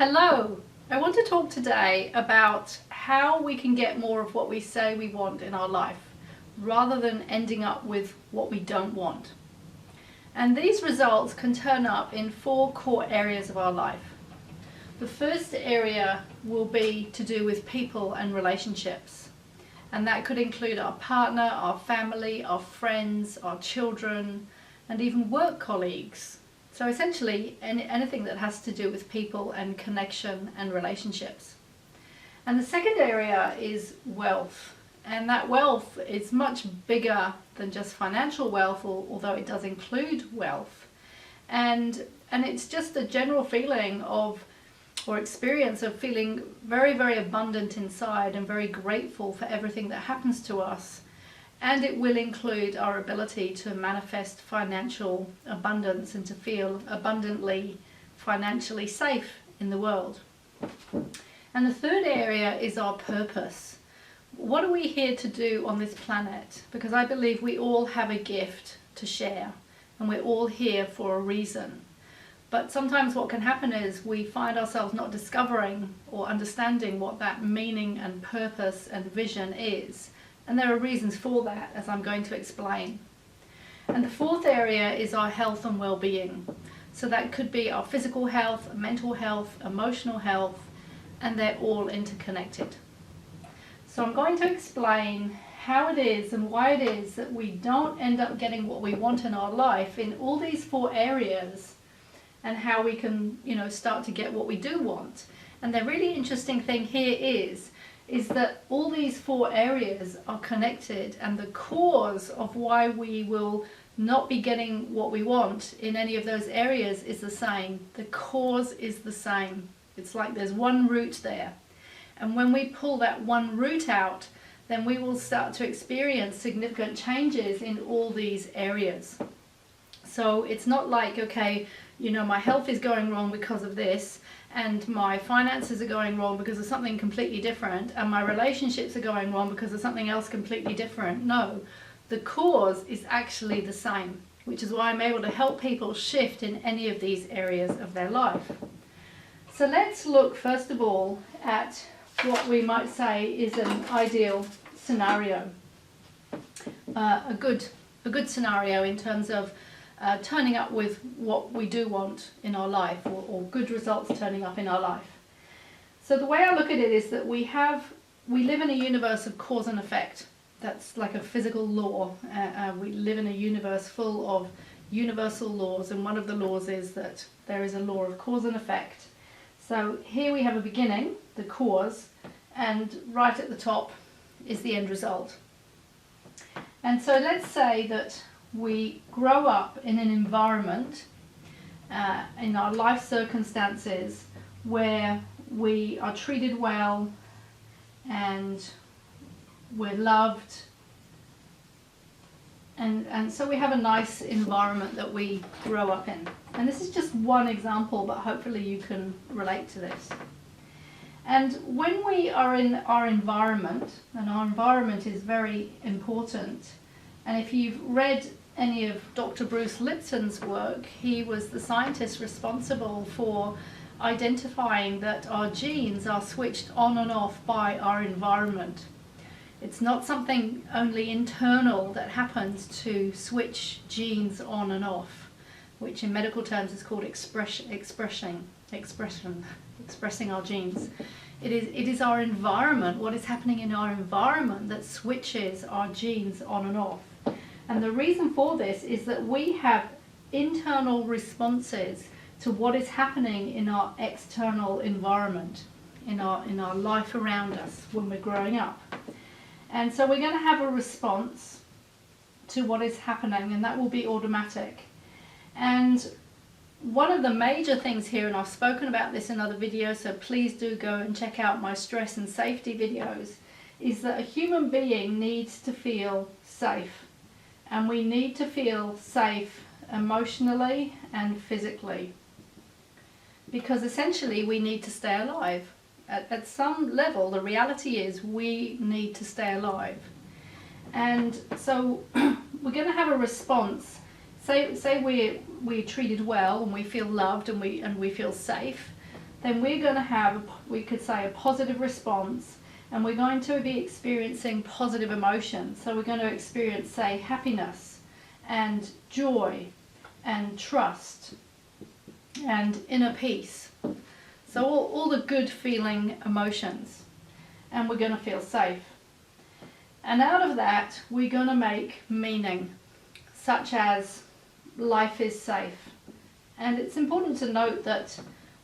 Hello! I want to talk today about how we can get more of what we say we want in our life, rather than ending up with what we don't want. And these results can turn up in 4 core areas of our life. The first area will be to do with people and relationships. And that could include our partner, our family, our friends, our children, and even work colleagues. So essentially anything that has to do with people and connection and relationships. And the second area is wealth. And that wealth is much bigger than just financial wealth, although it does include wealth. And it's just a general feeling of, or experience of feeling very, very abundant inside and very grateful for everything that happens to us. And it will include our ability to manifest financial abundance and to feel abundantly financially safe in the world. And the third area is our purpose. What are we here to do on this planet? Because I believe we all have a gift to share, and we're all here for a reason. But sometimes what can happen is we find ourselves not discovering or understanding what that meaning and purpose and vision is. And there are reasons for that, as I'm going to explain. And the fourth area is our health and well-being. So that could be our physical health, mental health, emotional health, and they're all interconnected. So I'm going to explain how it is and why it is that we don't end up getting what we want in our life in all these 4 areas, and how we can, start to get what we do want. And the really interesting thing here is that all these 4 areas are connected, and the cause of why we will not be getting what we want in any of those areas is the same. The cause is the same. It's like there's one root there. And when we pull that one root out, then we will start to experience significant changes in all these areas. So it's not like, okay, my health is going wrong because of this, and my finances are going wrong because of something completely different, and my relationships are going wrong because of something else completely different. No, the cause is actually the same, which is why I'm able to help people shift in any of these areas of their life. So let's look first of all at what we might say is an ideal scenario, a good scenario in terms of turning up with what we do want in our life, or good results turning up in our life. So the way I look at it is that we live in a universe of cause and effect. That's like a physical law. We live in a universe full of universal laws, and one of the laws is that there is a law of cause and effect. So here we have a beginning, the cause, and right at the top is the end result. And so let's say that we grow up in an environment, in our life circumstances, where we are treated well and we're loved, and so we have a nice environment that we grow up in. And this is just one example, but hopefully you can relate to this. And when we are in our environment, and our environment is very important, and if you've read any of Dr. Bruce Lipton's work, he was the scientist responsible for identifying that our genes are switched on and off by our environment. It's not something only internal that happens to switch genes on and off, which in medical terms is called expressing our genes. It is our environment, what is happening in our environment, that switches our genes on and off. And the reason for this is that we have internal responses to what is happening in our external environment, in our life around us when we're growing up. And so we're going to have a response to what is happening, and that will be automatic. And one of the major things here, and I've spoken about this in other videos, so please do go and check out my stress and safety videos, is that a human being needs to feel safe. And we need to feel safe emotionally and physically, because essentially we need to stay alive. At some level, the reality is we need to stay alive. And so we're going to have a response. Say we're treated well and we feel loved and we feel safe. then we're going to have, we could say, a positive response, and we're going to be experiencing positive emotions. So we're going to experience, say, happiness and joy and trust and inner peace. So all the good feeling emotions, and we're going to feel safe. And out of that, we're going to make meaning, such as life is safe. And it's important to note that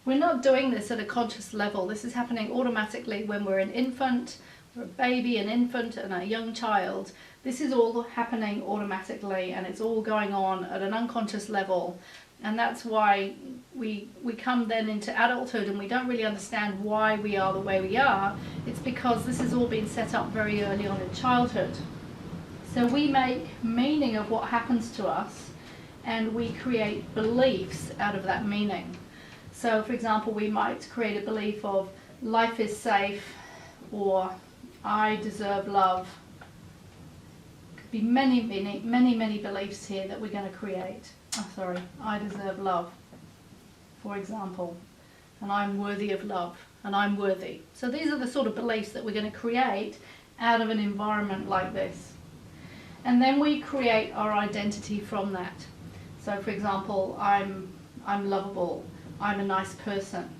we're not doing this at a conscious level. This is happening automatically when we're an infant, we're a baby, an infant, and a young child. This is all happening automatically, and it's all going on at an unconscious level. And that's why we come then into adulthood and we don't really understand why we are the way we are. It's because this has all been set up very early on in childhood. So we make meaning of what happens to us, and we create beliefs out of that meaning. So for example, we might create a belief of life is safe, or I deserve love. Could be many beliefs here that we're going to create. I deserve love, for example, and I'm worthy of love, and I'm worthy. So these are the sort of beliefs that we're going to create out of an environment like this. And then we create our identity from that. So for example, I'm lovable, I'm a nice person,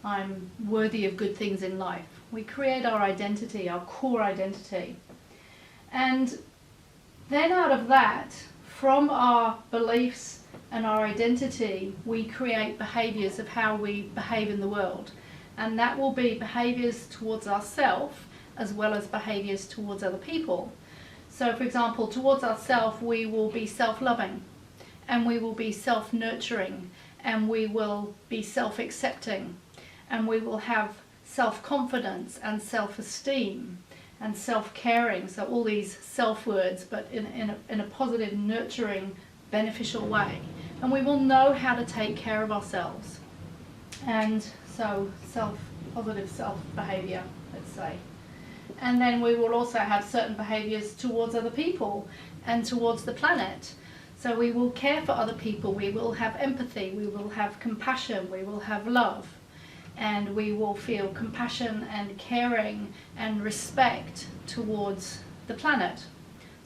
I'm worthy of good things in life. We create our identity, our core identity. And then out of that, from our beliefs and our identity, we create behaviours of how we behave in the world. And that will be behaviours towards ourselves as well as behaviours towards other people. So for example, towards ourselves, we will be self-loving, and we will be self-nurturing, and we will be self-accepting, and we will have self-confidence and self-esteem and self-caring. So all these self-words, but in a positive, nurturing, beneficial way. And we will know how to take care of ourselves. And so positive self-behaviour, let's say. And then we will also have certain behaviours towards other people and towards the planet. So we will care for other people, we will have empathy, we will have compassion, we will have love, and we will feel compassion and caring and respect towards the planet.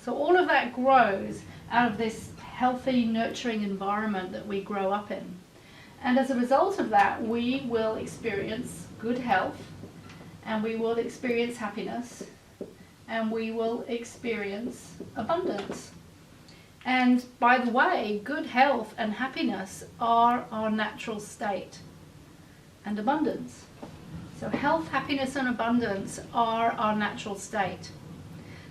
So all of that grows out of this healthy, nurturing environment that we grow up in. And as a result of that, we will experience good health, and we will experience happiness, and we will experience abundance. And by the way, good health and happiness are our natural state, and abundance. So health, happiness, and abundance are our natural state.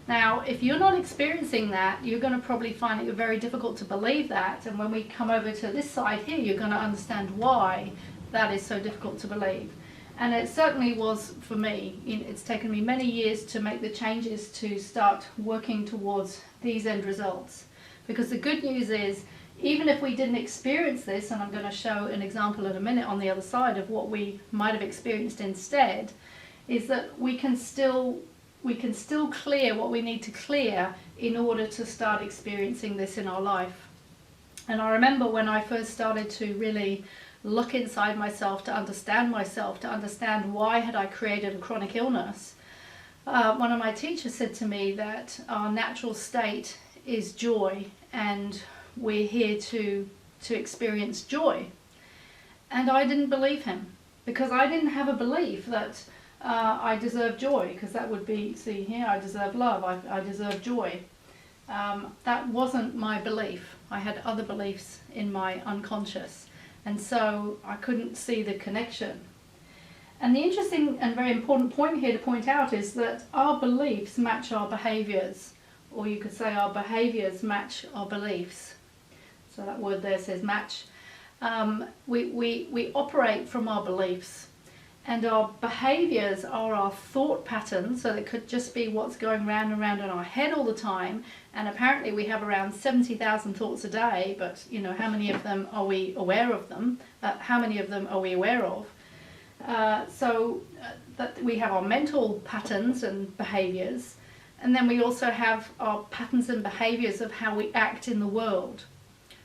Now, if you're not experiencing that, you're going to probably find it very difficult to believe that. And when we come over to this side here, you're going to understand why that is so difficult to believe. And it certainly was for me. It's taken me many years to make the changes to start working towards these end results. Because the good news is, even if we didn't experience this, and I'm going to show an example in a minute on the other side of what we might have experienced instead, is that we can still clear what we need to clear in order to start experiencing this in our life. And I remember when I first started to really look inside myself, to understand why had I created a chronic illness, one of my teachers said to me that our natural state is joy, and we're here to experience joy. And I didn't believe him, because I didn't have a belief that I deserve joy, because that would be, see here, I deserve love, I deserve joy. That wasn't my belief. I had other beliefs in my unconscious, and so I couldn't see the connection. And the interesting and very important point here to point out is that our beliefs match our behaviours, or you could say our behaviours match our beliefs. So that word there says match. We operate from our beliefs, and our behaviours are our thought patterns. So it could just be what's going round and round in our head all the time. And apparently we have around 70,000 thoughts a day, but you know, how many of them are we aware of them? How many of them are we aware of? That we have our mental patterns and behaviours, and then we also have our patterns and behaviours of how we act in the world.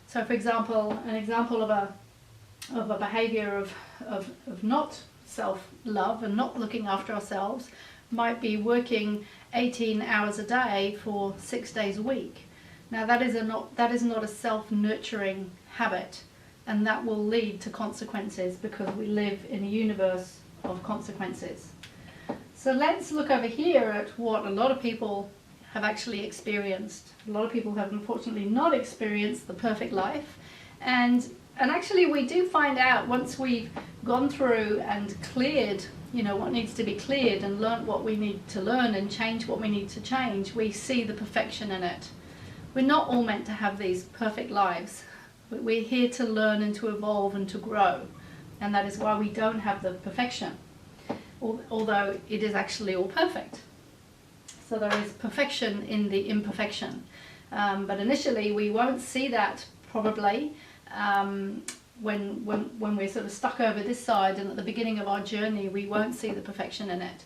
So for example, an example of a behaviour of not self-love and not looking after ourselves might be working 18 hours a day for 6 days a week. Now that is not a self-nurturing habit, and that will lead to consequences because we live in a universe of consequences. So let's look over here at what a lot of people have actually experienced. A lot of people have unfortunately not experienced the perfect life, and actually we do find out once we've gone through and cleared, what needs to be cleared and learnt what we need to learn and change what we need to change, we see the perfection in it. We're not all meant to have these perfect lives, but we're here to learn and to evolve and to grow, and that is why we don't have the perfection, although it is actually all perfect. So there is perfection in the imperfection, but initially we won't see that probably when we're sort of stuck over this side, and at the beginning of our journey we won't see the perfection in it.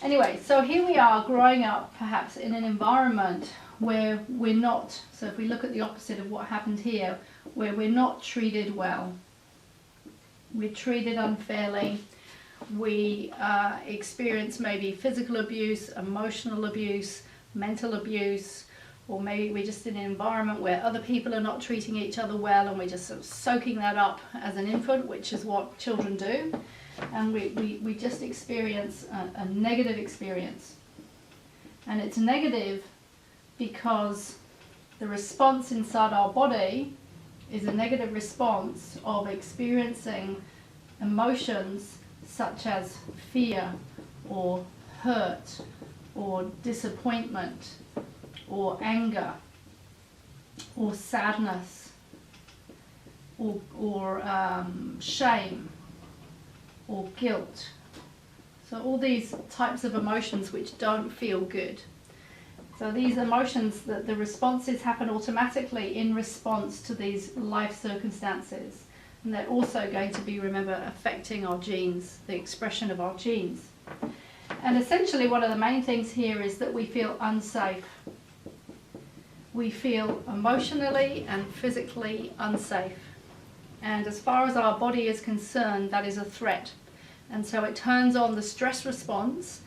Anyway, so here we are growing up perhaps in an environment where we're not, so if we look at the opposite of what happened here, where we're not treated well, we're treated unfairly, we experience maybe physical abuse, emotional abuse, mental abuse, or maybe we're just in an environment where other people are not treating each other well and we're just sort of soaking that up as an infant, which is what children do, and we just experience a negative experience. And it's negative because the response inside our body is a negative response of experiencing emotions such as fear or hurt or disappointment or anger or sadness or shame or guilt. So all these types of emotions which don't feel good. So these emotions, the responses happen automatically in response to these life circumstances. And they're also going to be, remember, affecting our genes, the expression of our genes. And essentially one of the main things here is that we feel unsafe. We feel emotionally and physically unsafe. And as far as our body is concerned, that is a threat. And so it turns on the stress response,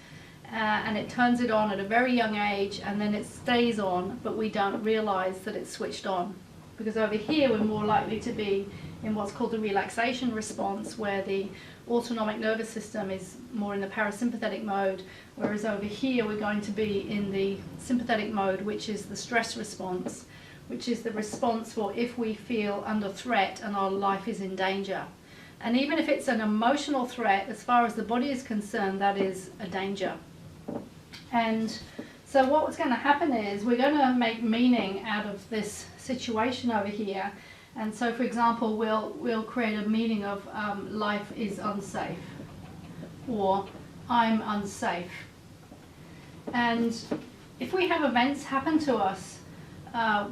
and it turns it on at a very young age, and then it stays on, but we don't realize that it's switched on. Because over here we're more likely to be in what's called the relaxation response, where the autonomic nervous system is more in the parasympathetic mode, whereas over here we're going to be in the sympathetic mode, which is the stress response, which is the response for if we feel under threat and our life is in danger. And even if it's an emotional threat, as far as the body is concerned, that is a danger. And so what's going to happen is we're going to make meaning out of this situation over here. And so, for example, we'll create a meaning of life is unsafe, or I'm unsafe. And if we have events happen to us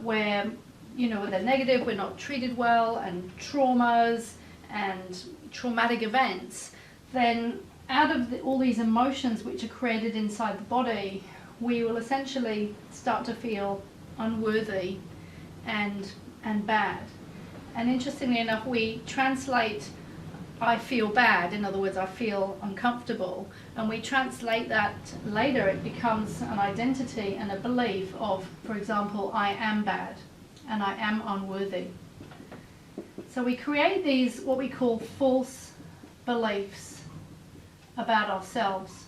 where, they're negative, we're not treated well, and traumas and traumatic events, then out of all these emotions which are created inside the body, we will essentially start to feel unworthy and bad. And interestingly enough, we translate I feel bad, in other words, I feel uncomfortable, and we translate that later, it becomes an identity and a belief of, for example, I am bad and I am unworthy. So we create these, what we call false beliefs about ourselves.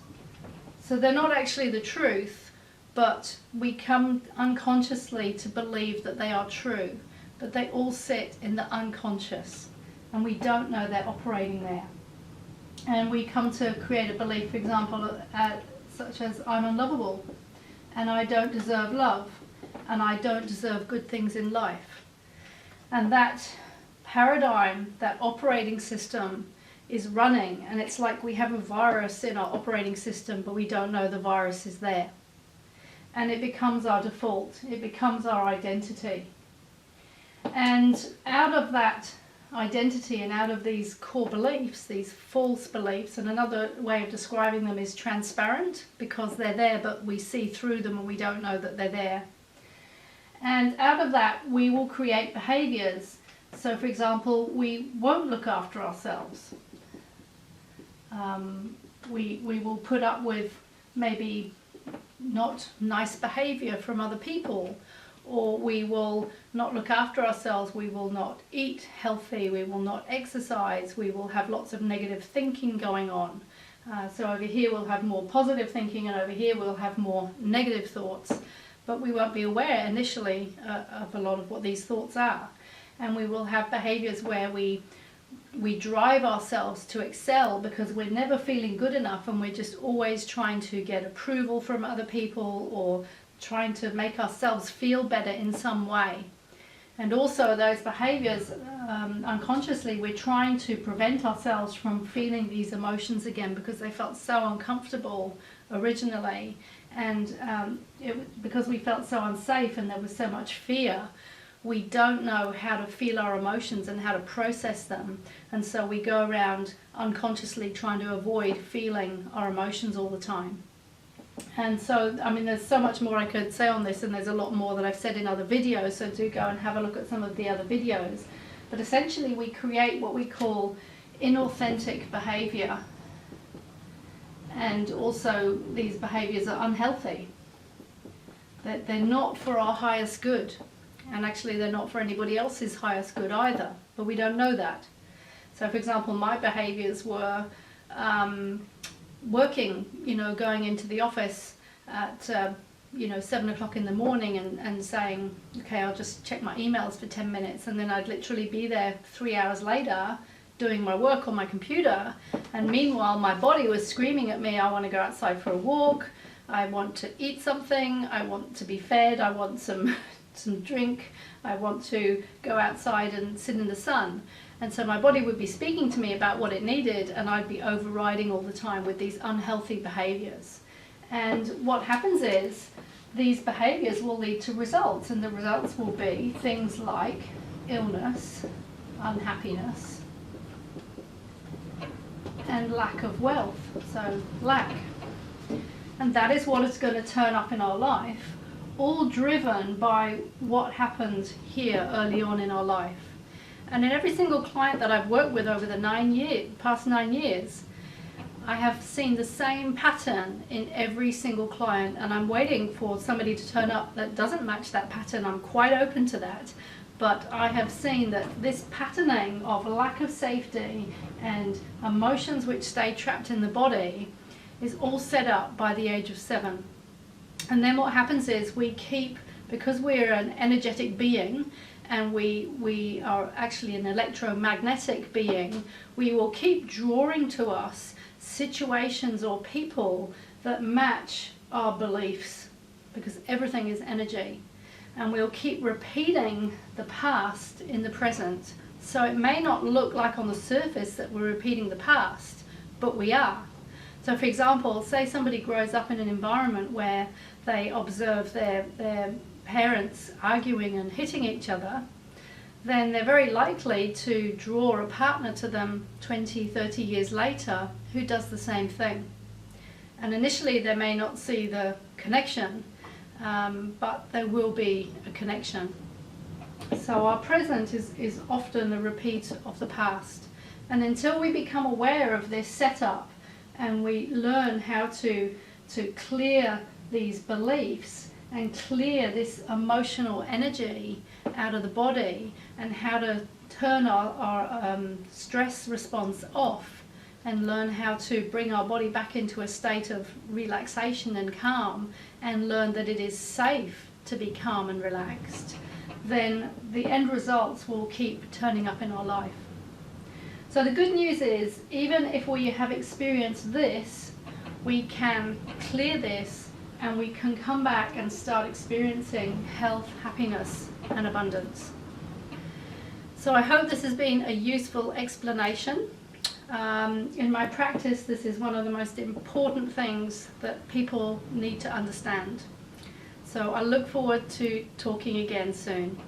So they're not actually the truth, but we come unconsciously to believe that they are true. But they all sit in the unconscious, and we don't know they're operating there. And we come to create a belief, for example, such as I'm unlovable, and I don't deserve love, and I don't deserve good things in life. And that paradigm, that operating system is running, and it's like we have a virus in our operating system, but we don't know the virus is there. And it becomes our default, it becomes our identity. And out of that identity and out of these core beliefs, these false beliefs, and another way of describing them is transparent, because they're there but we see through them and we don't know that they're there. And out of that we will create behaviors So for example, we won't look after ourselves. We will put up with maybe not nice behavior from other people, or we will not look after ourselves, we will not eat healthy, we will not exercise, we will have lots of negative thinking going on. So over here we'll have more positive thinking, and over here we'll have more negative thoughts, but we won't be aware initially of a lot of what these thoughts are. And we will have behaviors where we drive ourselves to excel because we're never feeling good enough, and we're just always trying to get approval from other people or trying to make ourselves feel better in some way. And also those behaviors, unconsciously, we're trying to prevent ourselves from feeling these emotions again because they felt so uncomfortable originally, and because we felt so unsafe and there was so much fear, we don't know how to feel our emotions and how to process them, and so we go around unconsciously trying to avoid feeling our emotions all the time. And so, I mean, there's so much more I could say on this, and there's a lot more that I've said in other videos, so do go and have a look at some of the other videos. But essentially we create what we call inauthentic behavior, and also these behaviors are unhealthy. They're not for our highest good, and actually they're not for anybody else's highest good either, but we don't know that. So for example, my behaviors were working, going into the office at 7 o'clock in the morning and saying, okay, I'll just check my emails for 10 minutes, and then I'd literally be there 3 hours later doing my work on my computer, and meanwhile my body was screaming at me, I want to go outside for a walk, I want to eat something, I want to be fed, I want some drink, I want to go outside and sit in the sun. And so my body would be speaking to me about what it needed, and I'd be overriding all the time with these unhealthy behaviors. And what happens is these behaviors will lead to results, and the results will be things like illness, unhappiness, and lack of wealth, so lack. And that is what is going to turn up in our life, all driven by what happened here early on in our life. And in every single client that I've worked with over the past 9 years, I have seen the same pattern in every single client, and I'm waiting for somebody to turn up that doesn't match that pattern. I'm quite open to that. But I have seen that this patterning of lack of safety and emotions which stay trapped in the body is all set up by the age of 7. And then what happens is because we're an energetic being, and we are actually an electromagnetic being, we will keep drawing to us situations or people that match our beliefs, because everything is energy. And we'll keep repeating the past in the present. So it may not look like on the surface that we're repeating the past, but we are. So for example, say somebody grows up in an environment where they observe their parents arguing and hitting each other, then they're very likely to draw a partner to them 20, 30 years later who does the same thing. And initially they may not see the connection, but there will be a connection. So our present is often a repeat of the past. And until we become aware of this setup and we learn how to clear these beliefs and clear this emotional energy out of the body, and how to turn our stress response off and learn how to bring our body back into a state of relaxation and calm, and learn that it is safe to be calm and relaxed, then the end results will keep turning up in our life. So the good news is, even if we have experienced this, we can clear this, and we can come back and start experiencing health, happiness, and abundance. So I hope this has been a useful explanation. In my practice, this is one of the most important things that people need to understand. So I look forward to talking again soon.